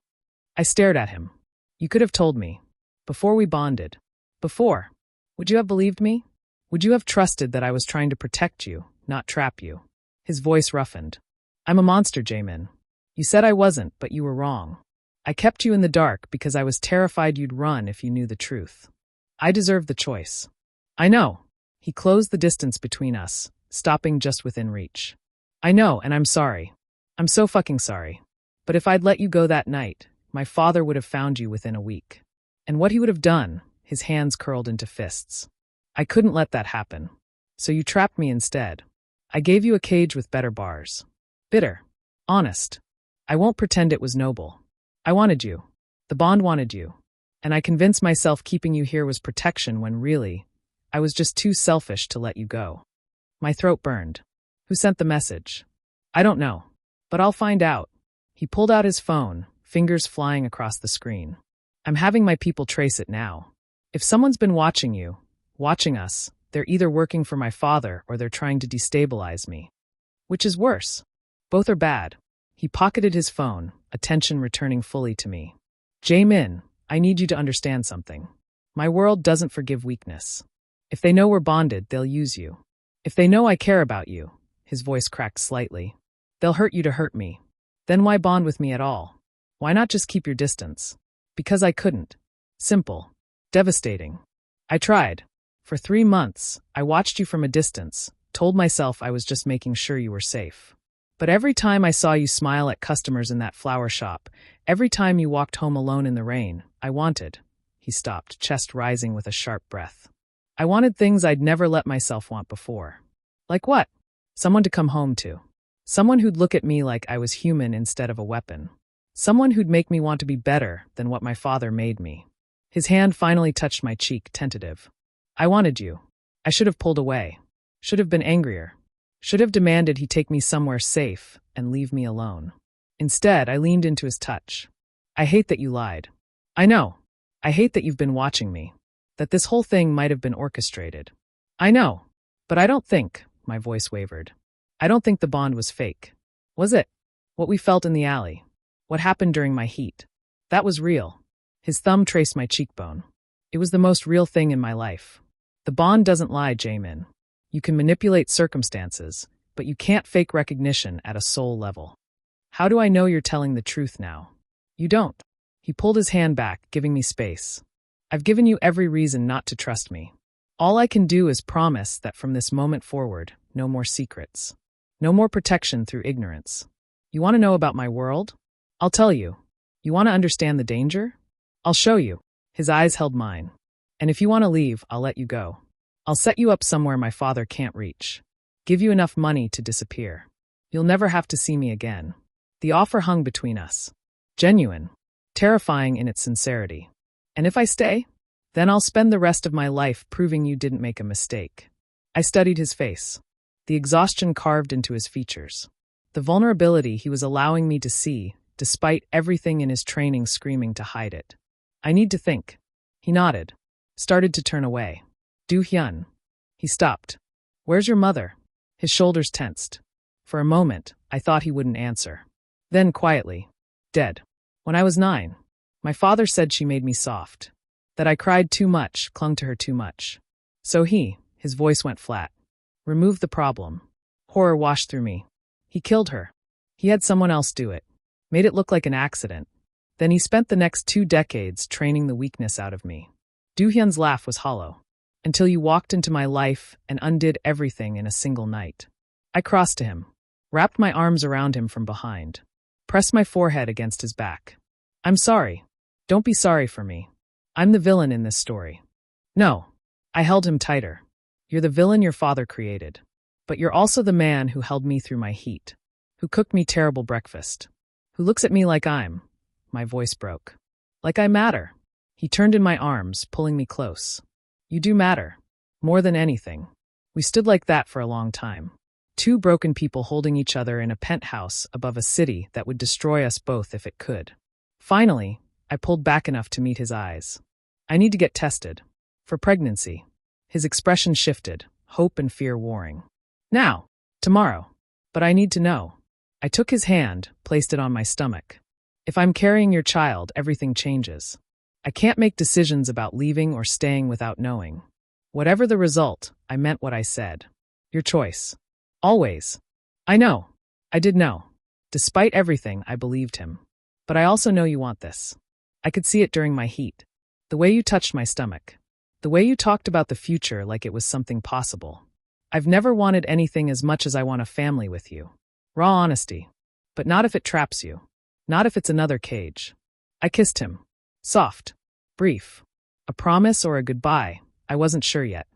[SPEAKER 1] I stared at him. You could have told me. Before we bonded. Before. Would you have believed me? Would you have trusted that I was trying to protect you, not trap you? His voice roughened. I'm a monster, Jaemin. You said I wasn't, but you were wrong. I kept you in the dark because I was terrified you'd run if you knew the truth. I deserved the choice. I know. He closed the distance between us, stopping just within reach. I know, and I'm sorry. I'm so fucking sorry. But if I'd let you go that night, my father would have found you within a week. And what he would have done, his hands curled into fists. I couldn't let that happen. So you trapped me instead. I gave you a cage with better bars. Bitter. Honest. I won't pretend it was noble. I wanted you. The bond wanted you. And I convinced myself keeping you here was protection when really, I was just too selfish to let you go. My throat burned. Who sent the message? I don't know. But I'll find out. He pulled out his phone, fingers flying across the screen. I'm having my people trace it now. If someone's been watching you, watching us, they're either working for my father or they're trying to destabilize me. Which is worse? Both are bad. He pocketed his phone, attention returning fully to me. Jaemin, I need you to understand something. My world doesn't forgive weakness. If they know we're bonded, they'll use you. If they know I care about you, his voice cracked slightly, they'll hurt you to hurt me. Then why bond with me at all? Why not just keep your distance? Because I couldn't. Simple. Devastating. I tried. For 3 months, I watched you from a distance, told myself I was just making sure you were safe. But every time I saw you smile at customers in that flower shop, every time you walked home alone in the rain, I wanted. He stopped, chest rising with a sharp breath. I wanted things I'd never let myself want before. Like what? Someone to come home to. Someone who'd look at me like I was human instead of a weapon. Someone who'd make me want to be better than what my father made me. His hand finally touched my cheek, tentative. I wanted you. I should have pulled away. Should have been angrier. Should have demanded he take me somewhere safe and leave me alone. Instead, I leaned into his touch. I hate that you lied. I know. I hate that you've been watching me. That this whole thing might have been orchestrated. I know. But I don't think, my voice wavered. I don't think the bond was fake. Was it? What we felt in the alley. What happened during my heat. That was real. His thumb traced my cheekbone. It was the most real thing in my life. The bond doesn't lie, Jamin. You can manipulate circumstances, but you can't fake recognition at a soul level. How do I know you're telling the truth now? You don't. He pulled his hand back, giving me space. I've given you every reason not to trust me. All I can do is promise that from this moment forward, no more secrets. No more protection through ignorance. You want to know about my world? I'll tell you. You want to understand the danger? I'll show you. His eyes held mine. And if you want to leave, I'll let you go. I'll set you up somewhere my father can't reach. Give you enough money to disappear. You'll never have to see me again. The offer hung between us. Genuine. Terrifying in its sincerity. And if I stay, then I'll spend the rest of my life proving you didn't make a mistake. I studied his face. The exhaustion carved into his features. The vulnerability he was allowing me to see, despite everything in his training screaming to hide it. I need to think. He nodded. Started to turn away. Do-hyun. He stopped. Where's your mother? His shoulders tensed. For a moment, I thought he wouldn't answer. Then quietly. Dead. When I was 9, my father said she made me soft. That I cried too much, clung to her too much. So his voice went flat. Removed the problem. Horror washed through me. He killed her. He had someone else do it. Made it look like an accident. Then he spent the next 2 decades training the weakness out of me. Do-hyun's laugh was hollow. Until you walked into my life and undid everything in a single night. I crossed to him. Wrapped my arms around him from behind. Pressed my forehead against his back. I'm sorry. Don't be sorry for me. I'm the villain in this story. No. I held him tighter. You're the villain your father created. But you're also the man who held me through my heat. Who cooked me terrible breakfast. Who looks at me like my voice broke. Like I matter. He turned in my arms, pulling me close. You do matter. More than anything. We stood like that for a long time. 2 broken people holding each other in a penthouse above a city that would destroy us both if it could. Finally, I pulled back enough to meet his eyes. I need to get tested. For pregnancy. His expression shifted, hope and fear warring. Now. Tomorrow. But I need to know. I took his hand, placed it on my stomach. If I'm carrying your child, everything changes. I can't make decisions about leaving or staying without knowing. Whatever the result, I meant what I said. Your choice. Always. I know. I did know. Despite everything, I believed him. But I also know you want this. I could see it during my heat. The way you touched my stomach. The way you talked about the future like it was something possible. I've never wanted anything as much as I want a family with you. Raw honesty. But not if it traps you. Not if it's another cage. I kissed him. Soft. Brief. A promise or a goodbye, I wasn't sure yet.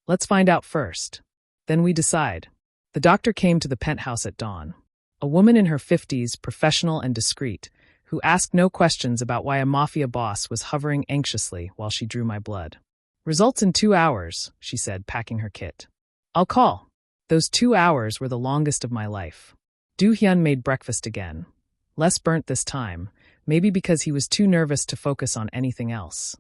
[SPEAKER 1] Let's find out first. Then we decide. The doctor came to the penthouse at dawn. A woman in her 50s, professional and discreet, who asked no questions about why a mafia boss was hovering anxiously while she drew my blood. Results in 2 hours, she said, packing her kit. I'll call. Those 2 hours were the longest of my life. Do-hyun made breakfast again. Less burnt this time, maybe because he was too nervous to focus on anything else.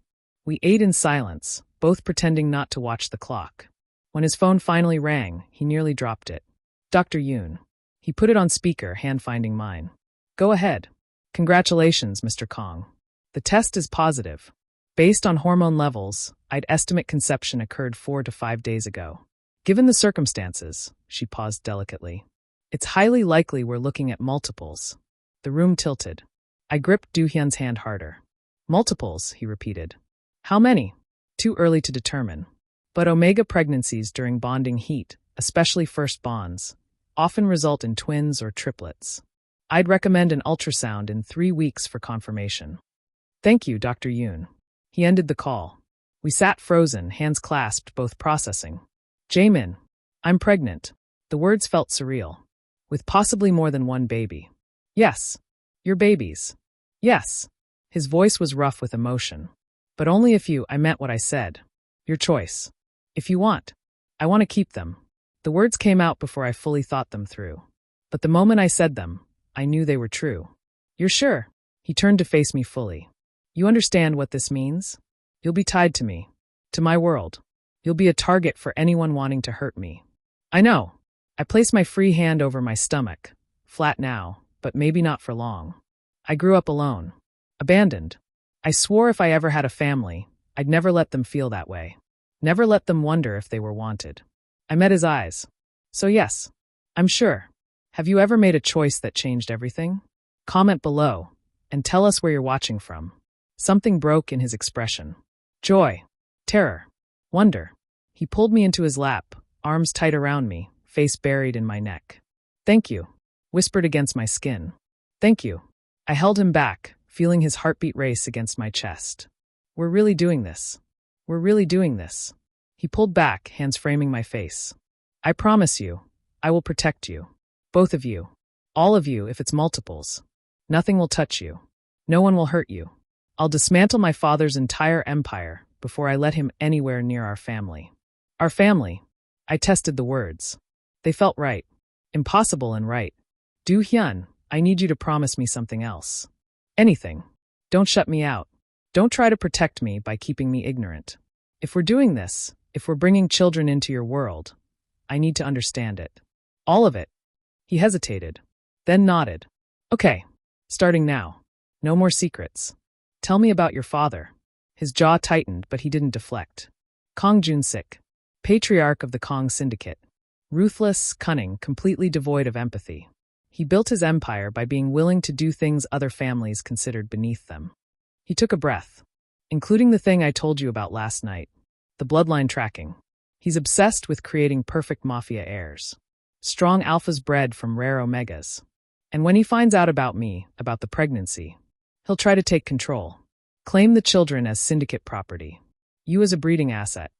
[SPEAKER 1] We ate in silence, both pretending not to watch the clock. When his phone finally rang, he nearly dropped it. Dr. Yoon. He put it on speaker, hand finding mine. Go ahead. Congratulations, Mr. Kong. The test is positive. Based on hormone levels, I'd estimate conception occurred 4 to 5 days ago. Given the circumstances, she paused delicately, it's highly likely we're looking at multiples. The room tilted. I gripped Do-hyun's hand harder. Multiples, he repeated. How many? Too early to determine. But omega pregnancies during bonding heat, especially first bonds, often result in twins or triplets. I'd recommend an ultrasound in 3 weeks for confirmation. Thank you, Dr. Yoon. He ended the call. We sat frozen, hands clasped, both processing. Jaemin, I'm pregnant. The words felt surreal. With possibly more than one baby. Yes. Your babies. Yes. His voice was rough with emotion. But only if I meant what I said. Your choice. If you want. I want to keep them. The words came out before I fully thought them through. But the moment I said them, I knew they were true. You're sure? He turned to face me fully. You understand what this means? You'll be tied to me. To my world. You'll be a target for anyone wanting to hurt me. I know. I placed my free hand over my stomach. Flat now, but maybe not for long. I grew up alone. Abandoned. I swore if I ever had a family, I'd never let them feel that way. Never let them wonder if they were wanted. I met his eyes. So yes, I'm sure. Have you ever made a choice that changed everything? Comment below, and tell us where you're watching from. Something broke in his expression. Joy. Terror. Wonder. He pulled me into his lap, arms tight around me, face buried in my neck. Thank you. Whispered against my skin. Thank you. I held him back, feeling his heartbeat race against my chest. We're really doing this. We're really doing this. He pulled back, hands framing my face. I promise you, I will protect you. Both of you. All of you if it's multiples. Nothing will touch you. No one will hurt you. I'll dismantle my father's entire empire before I let him anywhere near our family. Our family. I tested the words. They felt right. Impossible and right. Do-hyun, I need you to promise me something else. Anything. Don't shut me out. Don't try to protect me by keeping me ignorant. If we're doing this, if we're bringing children into your world, I need to understand it. All of it. He hesitated, then nodded. Okay, starting now. No more secrets. Tell me about your father. His jaw tightened, but he didn't deflect. Kong Jun-sik, patriarch of the Kong Syndicate. Ruthless, cunning, completely devoid of empathy. He built his empire by being willing to do things other families considered beneath them. He took a breath, including the thing I told you about last night, the bloodline tracking. He's obsessed with creating perfect Mafia heirs. Strong alphas bred from rare omegas. And when he finds out about me, about the pregnancy, he'll try to take control. Claim the children as Syndicate property. You as a breeding asset.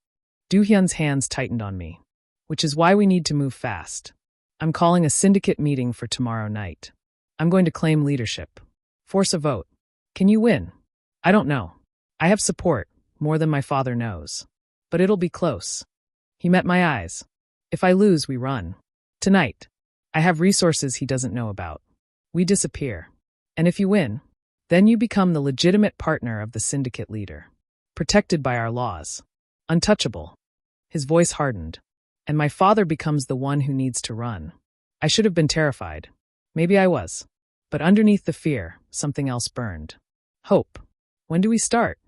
[SPEAKER 1] Do-hyun's hands tightened on me. Which is why we need to move fast. I'm calling a Syndicate meeting for tomorrow night. I'm going to claim leadership. Force a vote. Can you win? I don't know. I have support, more than my father knows. But it'll be close. He met my eyes. If I lose, we run. Tonight. I have resources he doesn't know about. We disappear. And if you win, then you become the legitimate partner of the Syndicate leader. Protected by our laws. Untouchable. His voice hardened. And my father becomes the one who needs to run. I should have been terrified. Maybe I was. But underneath the fear, something else burned. Hope. When do we start?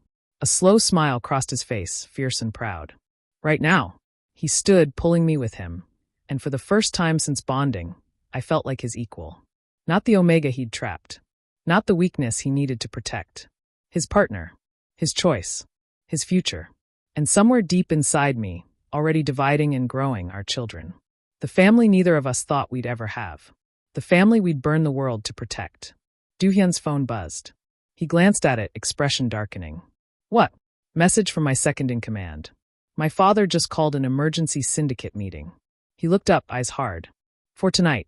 [SPEAKER 1] A slow smile crossed his face, fierce and proud. Right now. He stood, pulling me with him. And for the first time since bonding, I felt like his equal. Not the omega he'd trapped. Not the weakness he needed to protect. His partner. His choice. His future. And somewhere deep inside me, already dividing and growing our children. The family neither of us thought we'd ever have. The family we'd burn the world to protect. Do-hyun's phone buzzed. He glanced at it, expression darkening. What? Message from my second-in-command. My father just called an emergency Syndicate meeting. He looked up, eyes hard. For tonight.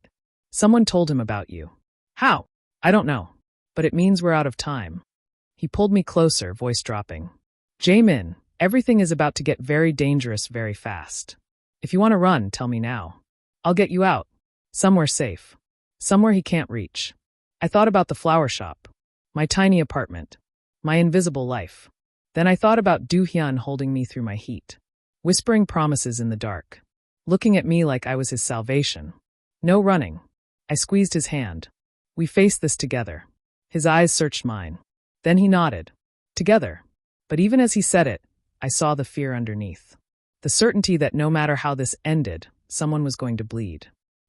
[SPEAKER 1] Someone told him about you. How? I don't know. But it means we're out of time. He pulled me closer, voice dropping. Jaemin, everything is about to get very dangerous very fast. If you want to run, tell me now. I'll get you out. Somewhere safe. Somewhere he can't reach. I thought about the flower shop. My tiny apartment. My invisible life. Then I thought about Do-hyun holding me through my heat. Whispering promises in the dark. Looking at me like I was his salvation. No running. I squeezed his hand. We faced this together. His eyes searched mine. Then he nodded. Together. But even as he said it, I saw the fear underneath. The certainty that no matter how this ended, someone was going to bleed.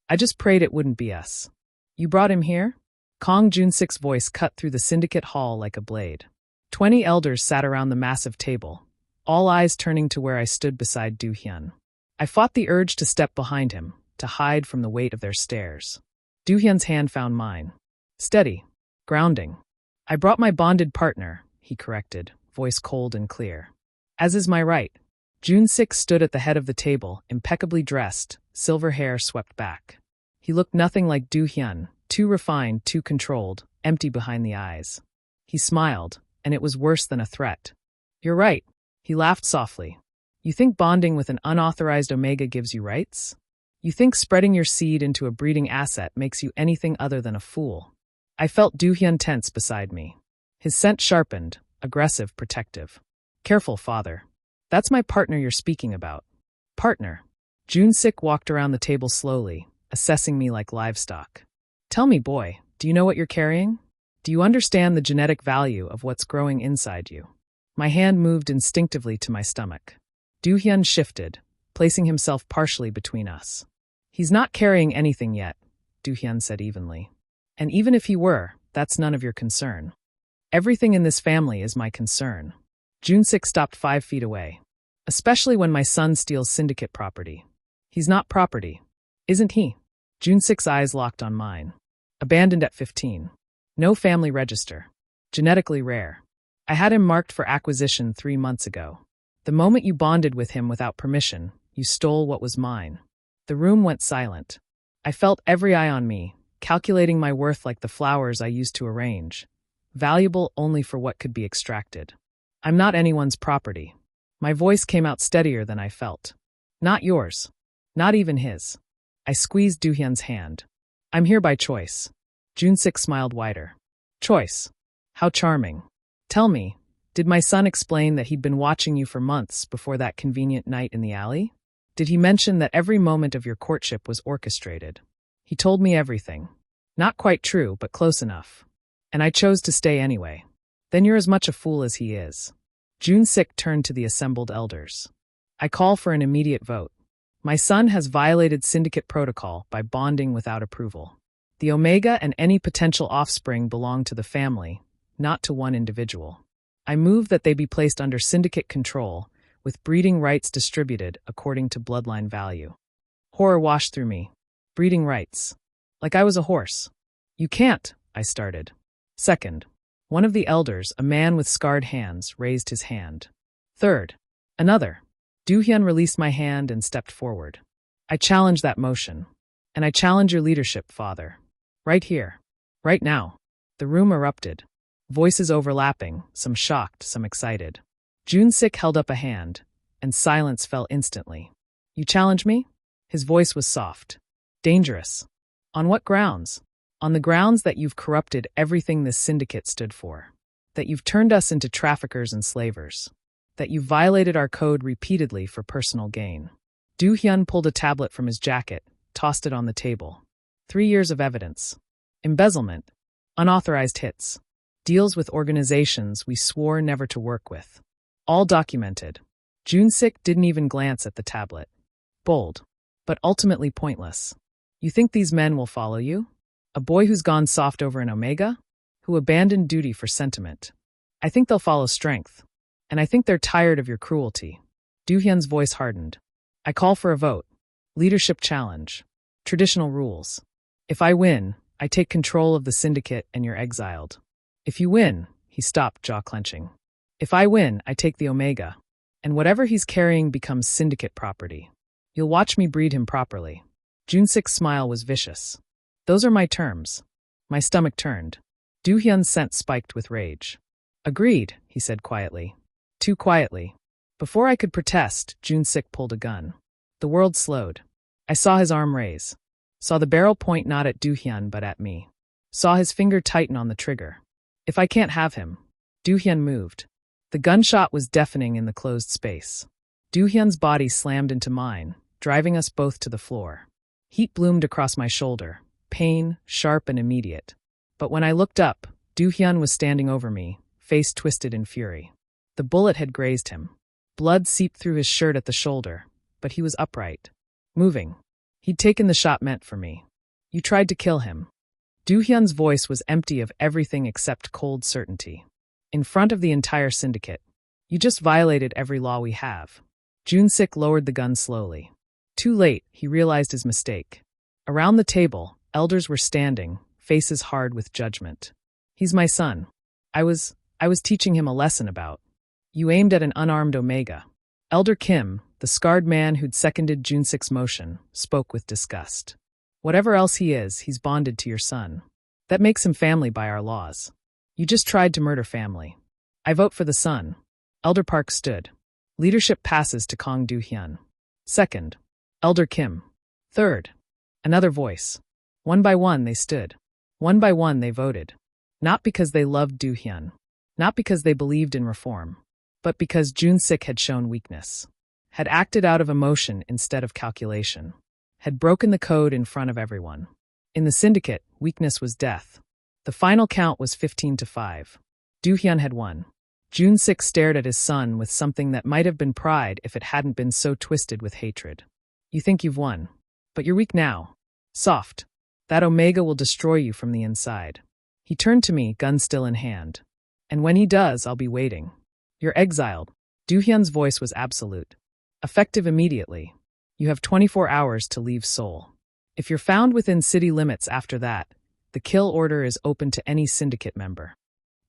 [SPEAKER 1] I just prayed it wouldn't be us. You brought him here? Kong Jun-sik's voice cut through the Syndicate hall like a blade. 20 elders sat around the massive table, all eyes turning to where I stood beside Do-hyun. I fought the urge to step behind him, to hide from the weight of their stares. Do-hyun's hand found mine. Steady. Grounding. I brought my bonded partner, he corrected, voice cold and clear. As is my right. Jun-sik stood at the head of the table, impeccably dressed, silver hair swept back. He looked nothing like Do-hyun, too refined, too controlled, empty behind the eyes. He smiled, and it was worse than a threat. You're right. He laughed softly. You think bonding with an unauthorized Omega gives you rights? You think spreading your seed into a breeding asset makes you anything other than a fool? I felt Do-hyun tense beside me. His scent sharpened, aggressive, protective. Careful, father. That's my partner you're speaking about. Partner. Jun-sik walked around the table slowly, assessing me like livestock. Tell me, boy, do you know what you're carrying? Do you understand the genetic value of what's growing inside you? My hand moved instinctively to my stomach. Do-hyun shifted, placing himself partially between us. He's not carrying anything yet, Do-hyun said evenly. And even if he were, that's none of your concern. Everything in this family is my concern. Jun-sik stopped 5 feet away. Especially when my son steals Syndicate property. He's not property. Isn't he? Jun-sik's eyes locked on mine. Abandoned at 15. No family register. Genetically rare. I had him marked for acquisition 3 months ago. The moment you bonded with him without permission, you stole what was mine. The room went silent. I felt every eye on me, calculating my worth like the flowers I used to arrange. Valuable only for what could be extracted. I'm not anyone's property. My voice came out steadier than I felt. Not yours. Not even his. I squeezed Do-hyun's hand. I'm here by choice. Jun-sik smiled wider. Choice. How charming. Tell me, did my son explain that he'd been watching you for months before that convenient night in the alley? Did he mention that every moment of your courtship was orchestrated? He told me everything. Not quite true, but close enough. And I chose to stay anyway. Then you're as much a fool as he is. Jun-sik turned to the assembled elders. I call for an immediate vote. My son has violated Syndicate protocol by bonding without approval. The Omega and any potential offspring belong to the family, not to one individual. I move that they be placed under Syndicate control, with breeding rights distributed according to bloodline value. Horror washed through me. Breeding rights. Like I was a horse. You can't, I started. Second. One of the elders, a man with scarred hands, raised his hand. Third. Another. Do-hyun released my hand and stepped forward. I challenge that motion. And I challenge your leadership, father. Right here. Right now. The room erupted. Voices overlapping, some shocked, some excited. Jun-sik held up a hand, and silence fell instantly. You challenge me? His voice was soft. Dangerous. On what grounds? On the grounds that you've corrupted everything this Syndicate stood for. That you've turned us into traffickers and slavers. That you've violated our code repeatedly for personal gain. Do-hyun pulled a tablet from his jacket, tossed it on the table. 3 years of evidence. Embezzlement. Unauthorized hits. Deals with organizations we swore never to work with. All documented. Jun-sik didn't even glance at the tablet. Bold. But ultimately pointless. You think these men will follow you? A boy who's gone soft over an Omega? Who abandoned duty for sentiment. I think they'll follow strength. And I think they're tired of your cruelty. Do-hyun's voice hardened. I call for a vote. Leadership challenge. Traditional rules. If I win, I take control of the Syndicate and you're exiled. If you win, he stopped, jaw clenching. If I win, I take the Omega. And whatever he's carrying becomes Syndicate property. You'll watch me breed him properly. Jun-sik's smile was vicious. Those are my terms. My stomach turned. Do-hyun's scent spiked with rage. Agreed, he said quietly. Too quietly. Before I could protest, Jun-sik pulled a gun. The world slowed. I saw his arm raise. Saw the barrel point not at Do-hyun but at me. Saw his finger tighten on the trigger. If I can't have him. Do-hyun moved. The gunshot was deafening in the closed space. Do-hyun's body slammed into mine, driving us both to the floor. Heat bloomed across my shoulder. Pain, sharp and immediate. But when I looked up, Do-hyun was standing over me, face twisted in fury. The bullet had grazed him. Blood seeped through his shirt at the shoulder, but he was upright, moving. He'd taken the shot meant for me. You tried to kill him. Do-hyun's voice was empty of everything except cold certainty. In front of the entire syndicate. You just violated every law we have. Jun-sik lowered the gun slowly. Too late, he realized his mistake. Around the table, elders were standing, faces hard with judgment. He's my son. I was teaching him a lesson about. You aimed at an unarmed Omega. Elder Kim, the scarred man who'd seconded Jun-sik's motion, spoke with disgust. Whatever else he is, he's bonded to your son. That makes him family by our laws. You just tried to murder family. I vote for the son. Elder Park stood. Leadership passes to Kong Do-hyun. Second, Elder Kim. Third, another voice. One by one they stood. One by one they voted. Not because they loved Do-hyun. Not because they believed in reform. But because Jun-sik had shown weakness. Had acted out of emotion instead of calculation. Had broken the code in front of everyone. In the syndicate, weakness was death. The final count was 15-5. Do-hyun had won. Jun-sik stared at his son with something that might have been pride if it hadn't been so twisted with hatred. You think you've won. But you're weak now. Soft. That Omega will destroy you from the inside. He turned to me, gun still in hand. And when he does, I'll be waiting. You're exiled. Do-hyun's voice was absolute. Effective immediately. You have 24 hours to leave Seoul. If you're found within city limits after that, the kill order is open to any syndicate member.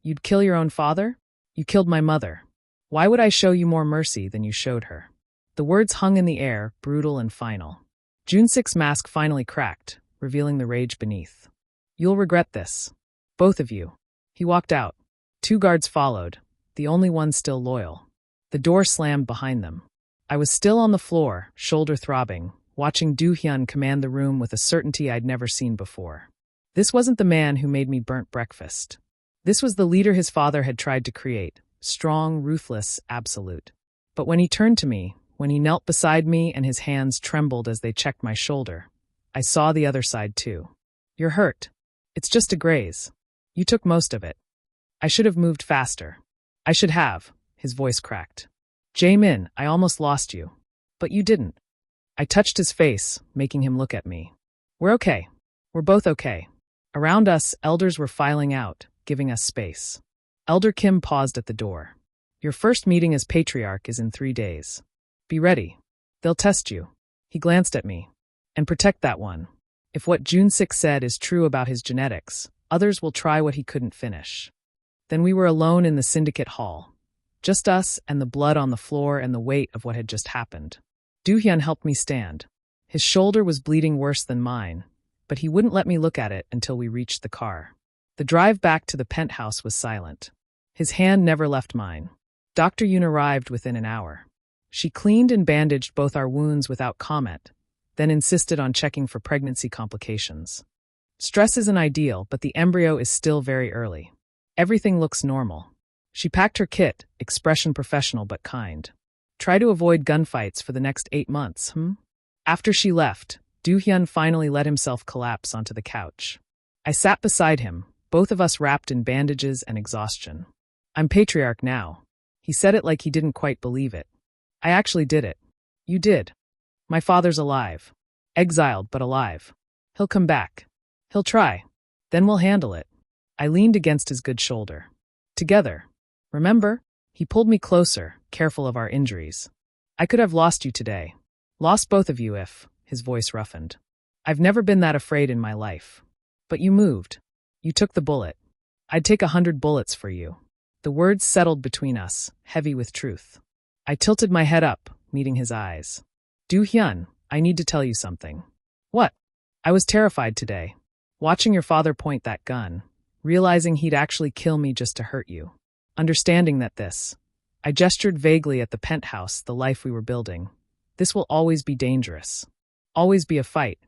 [SPEAKER 1] You'd kill your own father? You killed my mother. Why would I show you more mercy than you showed her? The words hung in the air, brutal and final. Jun-sik's mask finally cracked, revealing the rage beneath. You'll regret this. Both of you. He walked out. 2 guards followed, the only one still loyal. The door slammed behind them. I was still on the floor, shoulder throbbing, watching Do-hyun command the room with a certainty I'd never seen before. This wasn't the man who made me burnt breakfast. This was the leader his father had tried to create, strong, ruthless, absolute. But when he turned to me, when he knelt beside me and his hands trembled as they checked my shoulder, I saw the other side too. You're hurt. It's just a graze. You took most of it. I should have moved faster. I should have, his voice cracked. Jae-min, I almost lost you. But you didn't. I touched his face, making him look at me. We're okay. We're both okay. Around us, elders were filing out, giving us space. Elder Kim paused at the door. Your first meeting as patriarch is in 3 days. Be ready. They'll test you. He glanced at me. And protect that one. If what Jun-sik said is true about his genetics, others will try what he couldn't finish. Then we were alone in the syndicate hall. Just us and the blood on the floor and the weight of what had just happened. Do-hyun helped me stand. His shoulder was bleeding worse than mine, but he wouldn't let me look at it until we reached the car. The drive back to the penthouse was silent. His hand never left mine. Dr. Yoon arrived within an hour. She cleaned and bandaged both our wounds without comment, then insisted on checking for pregnancy complications. Stress isn't ideal, but the embryo is still very early. Everything looks normal. She packed her kit, expression professional but kind. Try to avoid gunfights for the next 8 months, After she left, Do-hyun finally let himself collapse onto the couch. I sat beside him, both of us wrapped in bandages and exhaustion. I'm patriarch now. He said it like he didn't quite believe it. I actually did it. You did. My father's alive. Exiled, but alive. He'll come back. He'll try. Then we'll handle it. I leaned against his good shoulder. Together. Remember? He pulled me closer, careful of our injuries. I could have lost you today. Lost both of you if, his voice roughened. I've never been that afraid in my life. But you moved. You took the bullet. I'd take 100 bullets for you. The words settled between us, heavy with truth. I tilted my head up, meeting his eyes. Do-hyun, I need to tell you something. What? I was terrified today. Watching your father point that gun, realizing he'd actually kill me just to hurt you. Understanding that I gestured vaguely at the penthouse, the life we were building. This will always be dangerous. Always be a fight.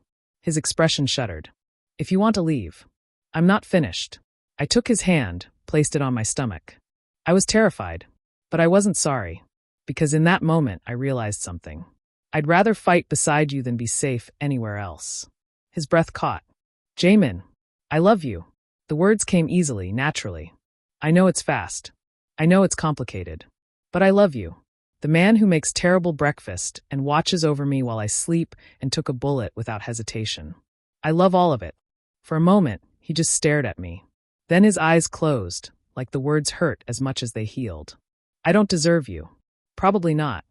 [SPEAKER 1] His expression shuddered. If you want to leave. I'm not finished. I took his hand, placed it on my stomach. I was terrified, but I wasn't sorry, because in that moment I realized something. I'd rather fight beside you than be safe anywhere else. His breath caught. Jae-min, I love you. The words came easily, naturally. I know it's fast. I know it's complicated. But I love you. The man who makes terrible breakfast and watches over me while I sleep and took a bullet without hesitation. I love all of it. For a moment, he just stared at me. Then his eyes closed, like the words hurt as much as they healed. I don't deserve you. Probably not.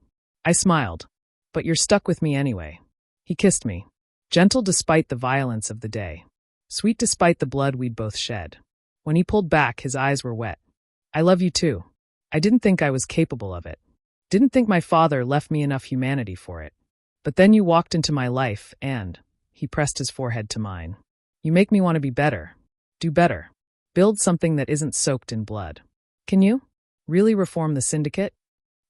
[SPEAKER 1] I smiled. But you're stuck with me anyway. He kissed me. Gentle despite the violence of the day. Sweet despite the blood we'd both shed. When he pulled back, his eyes were wet. I love you too. I didn't think I was capable of it. Didn't think my father left me enough humanity for it. But then you walked into my life and, he pressed his forehead to mine. You make me want to be better. Do better. Build something that isn't soaked in blood. Can you? Really reform the Syndicate?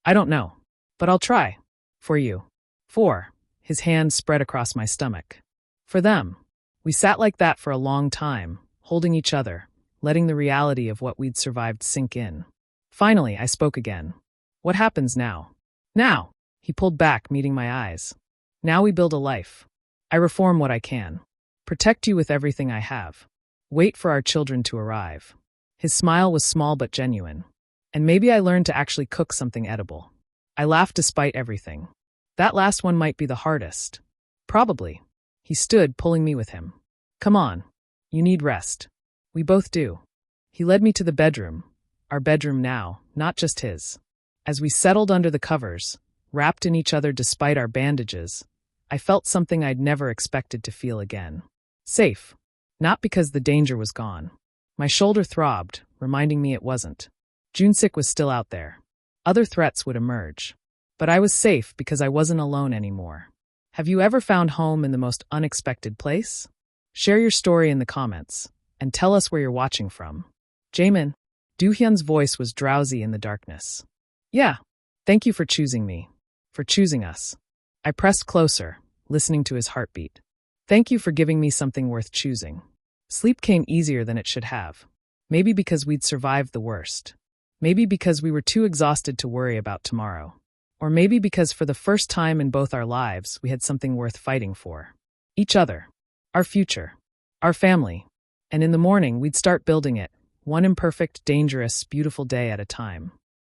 [SPEAKER 1] I don't know. But I'll try. For you. For. His hands spread across my stomach. For them. We sat like that for a long time, holding each other, letting the reality of what we'd survived sink in. Finally, I spoke again. What happens now? Now! He pulled back, meeting my eyes. Now we build a life. I reform what I can. Protect you with everything I have. Wait for our children to arrive. His smile was small but genuine. And maybe I learned to actually cook something edible. I laughed despite everything. That last one might be the hardest. Probably. He stood, pulling me with him. Come on. You need rest. We both do. He led me to the bedroom. Our bedroom now, not just his. As we settled under the covers, wrapped in each other despite our bandages, I felt something I'd never expected to feel again. Safe. Not because the danger was gone. My shoulder throbbed, reminding me it wasn't. Junsik was still out there. Other threats would emerge. But I was safe because I wasn't alone anymore. Have you ever found home in the most unexpected place? Share your story in the comments, and tell us where you're watching from. Jaemin. Doohyun's voice was drowsy in the darkness. Yeah. Thank you for choosing me. For choosing us. I pressed closer, listening to his heartbeat. Thank you for giving me something worth choosing. Sleep came easier than it should have. Maybe because we'd survived the worst. Maybe because we were too exhausted to worry about tomorrow. Or maybe because for the first time in both our lives, we had something worth fighting for. Each other. Our future. Our family. And in the morning, we'd start building it, one imperfect, dangerous, beautiful day at a time.